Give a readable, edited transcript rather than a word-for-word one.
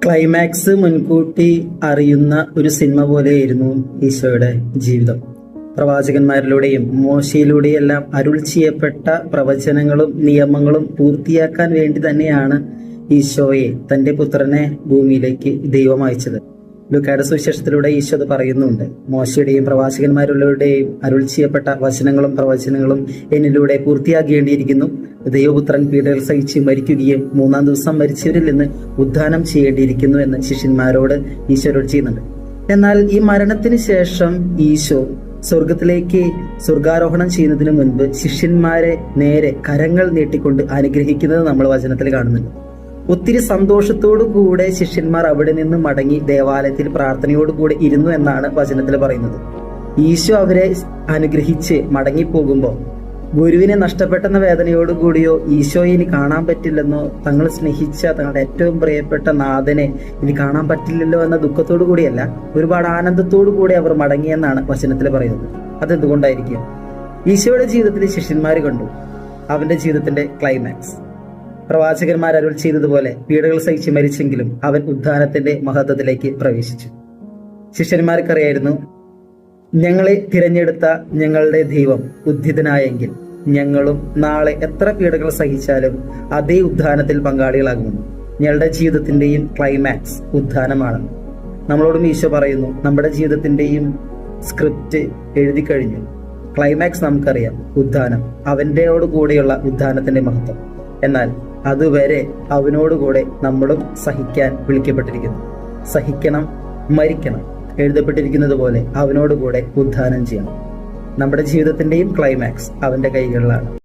Climax മുൻകൂട്ടി അറിയുന്ന ഒരു സിനിമ പോലെയായിരുന്നു ഈശോയുടെ ജീവിതം. പ്രവാചകന്മാരിലൂടെയും മോശയിലൂടെയെല്ലാം അരുൾ ചെയ്യപ്പെട്ട പ്രവചനങ്ങളും നിയമങ്ങളും പൂർത്തിയാക്കാൻ വേണ്ടി തന്നെയാണ് ഈശോയെ, തന്റെ പുത്രനെ ഭൂമിയിലേക്ക് ദൈവം അയച്ചത്. ലൂക്കായുടെ സുവിശേഷത്തിലൂടെ ഈശോ അത് പറയുന്നുണ്ട്. മോശയുടെയും പ്രവാചകന്മാരുടെയും അരുൾ ചെയ്യപ്പെട്ട വചനങ്ങളും പ്രവചനങ്ങളും എന്നിലൂടെ പൂർത്തിയാകേണ്ടിയിരിക്കുന്നു. ദൈവപുത്രൻ പീഡകൾ സഹിച്ച് മരിക്കുകയും മൂന്നാം ദിവസം മരിച്ചവരിൽ നിന്ന് ഉദ്ധാനം ചെയ്യേണ്ടിയിരിക്കുന്നു എന്ന് ശിഷ്യന്മാരോട് ഈശോയോട് ചെയ്യുന്നുണ്ട്. എന്നാൽ ഈ മരണത്തിന് ശേഷം ഈശോ സ്വർഗത്തിലേക്ക് സ്വർഗാരോഹണം ചെയ്യുന്നതിന് മുൻപ് ശിഷ്യന്മാരെ നേരെ കരങ്ങൾ നീട്ടിക്കൊണ്ട് അനുഗ്രഹിക്കുന്നത് നമ്മൾ വചനത്തിൽ കാണുന്നുണ്ട്. ഒത്തിരി സന്തോഷത്തോടു കൂടെ ശിഷ്യന്മാർ അവിടെ നിന്ന് മടങ്ങി ദേവാലയത്തിൽ പ്രാർത്ഥനയോടുകൂടെ ഇരുന്നു എന്നാണ് വചനത്തിൽ പറയുന്നത്. ഈശോ അവരെ അനുഗ്രഹിച്ച് മടങ്ങിപ്പോകുമ്പോൾ ഗുരുവിനെ നഷ്ടപ്പെട്ടെന്ന വേദനയോടുകൂടിയോ ഈശോയെ ഇനി കാണാൻ പറ്റില്ലെന്നോ, തങ്ങൾ സ്നേഹിച്ച തങ്ങളുടെ ഏറ്റവും പ്രിയപ്പെട്ട നാഥനെ ഇനി കാണാൻ പറ്റില്ലല്ലോ എന്ന ദുഃഖത്തോടു കൂടിയല്ല, ഒരുപാട് ആനന്ദത്തോടു കൂടി അവർ മടങ്ങിയെന്നാണ് വചനത്തിൽ പറയുന്നത്. അതെന്തുകൊണ്ടായിരിക്കും? ഈശോയുടെ ജീവിതത്തിൽ ശിഷ്യന്മാർ കണ്ടു അവന്റെ ജീവിതത്തിന്റെ ക്ലൈമാക്സ്. പ്രവാചകന്മാർ അരുൾ ചെയ്തതുപോലെ പീഡകൾ സഹിച്ച് മരിച്ചെങ്കിലും അവൻ ഉദ്ധാനത്തിന്റെ മഹത്വത്തിലേക്ക് പ്രവേശിച്ചു. ശിഷ്യന്മാർക്കറിയായിരുന്നു, ഞങ്ങളെ തിരഞ്ഞെടുത്ത ഞങ്ങളുടെ ദൈവം ഉദ്ധിതനായെങ്കിൽ ഞങ്ങളും നാളെ എത്ര പീഡകൾ സഹിച്ചാലും അതേ ഉദ്ധാനത്തിൽ പങ്കാളികളാകുമെന്ന്. ഞങ്ങളുടെ ജീവിതത്തിന്റെയും ക്ലൈമാക്സ് ഉദ്ധാനമാണ്. നമ്മളോടും ഈശോ പറയുന്നു, നമ്മുടെ ജീവിതത്തിന്റെയും സ്ക്രിപ്റ്റ് എഴുതി കഴിഞ്ഞു. ക്ലൈമാക്സ് നമുക്കറിയാം, ഉദ്ധാനം, അവൻ്റെയോട് കൂടെയുള്ള ഉദ്ധാനത്തിന്റെ മഹത്വം. എന്നാൽ അതുവരെ അവനോടുകൂടെ നമ്മളും സഹിക്കാൻ വിളിക്കപ്പെട്ടിരിക്കുന്നു. സഹിക്കണം, മരിക്കണം, എഴുതപ്പെട്ടിരിക്കുന്നത് പോലെ അവനോടുകൂടെ ഉദ്ധാനം ചെയ്യണം. നമ്മുടെ ജീവിതത്തിന്റെയും ക്ലൈമാക്സ് അവന്റെ കൈകളിലാണ്.